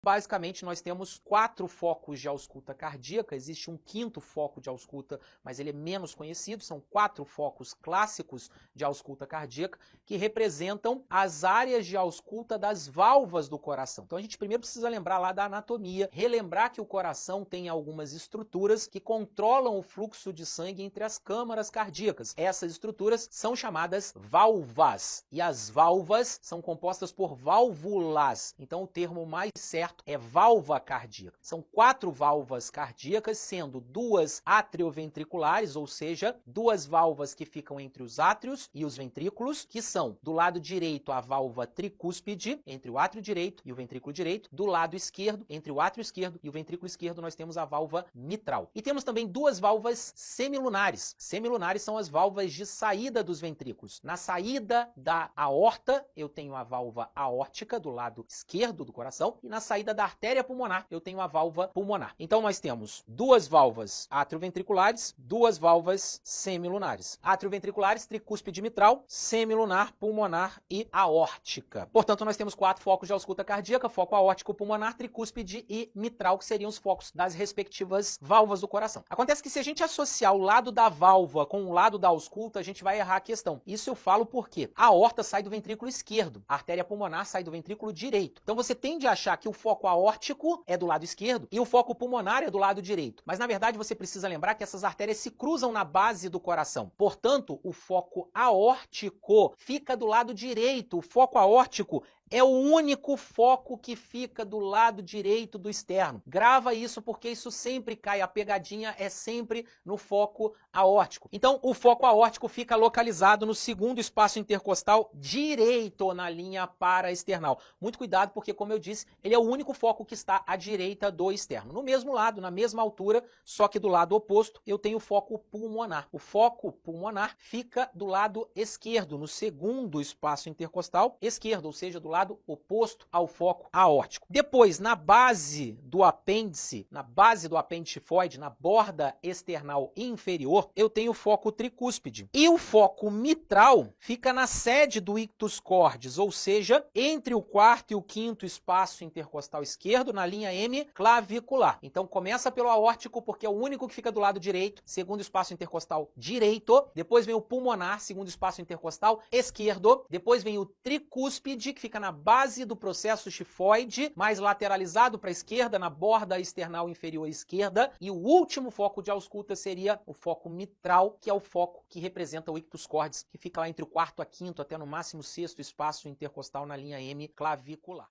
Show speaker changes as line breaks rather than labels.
Basicamente, nós temos 4 focos de ausculta cardíaca, existe um 5º foco de ausculta, mas ele é menos conhecido, são 4 focos clássicos de ausculta cardíaca, que representam as áreas de ausculta das válvulas do coração. Então a gente primeiro precisa lembrar lá da anatomia, relembrar que o coração tem algumas estruturas que controlam o fluxo de sangue entre as câmaras cardíacas. Essas estruturas são chamadas válvulas, e as válvulas são compostas por válvulas, então o termo mais certo é válvula cardíaca. São 4 válvulas cardíacas, sendo 2 atrioventriculares, ou seja, 2 válvulas que ficam entre os átrios e os ventrículos, que são do lado direito a válvula tricúspide, entre o átrio direito e o ventrículo direito, do lado esquerdo, entre o átrio esquerdo e o ventrículo esquerdo, nós temos a válvula mitral. E temos também 2 válvulas semilunares. Semilunares são as válvulas de saída dos ventrículos. Na saída da aorta, eu tenho a válvula aórtica do lado esquerdo do coração, e na saída da artéria pulmonar, eu tenho a válvula pulmonar. Então nós temos 2 válvulas atrioventriculares, 2 válvulas semilunares. Atrioventriculares, tricúspide mitral, semilunar, pulmonar e aórtica. Portanto, nós temos 4 focos de ausculta cardíaca, foco aórtico, pulmonar, tricúspide e mitral, que seriam os focos das respectivas válvulas do coração. Acontece que se a gente associar o lado da válvula com o lado da ausculta, a gente vai errar a questão. Isso eu falo porque a aorta sai do ventrículo esquerdo, a artéria pulmonar sai do ventrículo direito. Então você tende a achar que o foco aórtico é do lado esquerdo e o foco pulmonar é do lado direito. Mas na verdade você precisa lembrar que essas artérias se cruzam na base do coração. Portanto, o foco aórtico fica do lado direito. O foco aórtico é o único foco que fica do lado direito do externo. Grava isso porque isso sempre cai, a pegadinha é sempre no foco aórtico. Então, o foco aórtico fica localizado no 2º espaço intercostal direito na linha paraesternal. Muito cuidado porque, como eu disse, ele é o único foco que está à direita do externo. No mesmo lado, na mesma altura, só que do lado oposto, eu tenho o foco pulmonar. O foco pulmonar fica do lado esquerdo, no 2º espaço intercostal esquerdo, ou seja, do lado oposto ao foco aórtico. Depois, na base do apêndice tifoide, na borda external inferior, eu tenho o foco tricúspide. E o foco mitral fica na sede do ictus cordis, ou seja, entre o 4º e o 5º espaço intercostal esquerdo, na linha M clavicular. Então começa pelo aórtico, porque é o único que fica do lado direito, 2º espaço intercostal direito. Depois vem o pulmonar, 2º espaço intercostal esquerdo. Depois vem o tricúspide, que fica na base do processo tifoide, mais lateralizado para a esquerda, na borda external inferior esquerda. E o último foco de ausculta seria o foco mitral, que é o foco que representa o ictus cordis, que fica lá entre o 4º a 5º, até no máximo 6º espaço intercostal na linha M clavicular.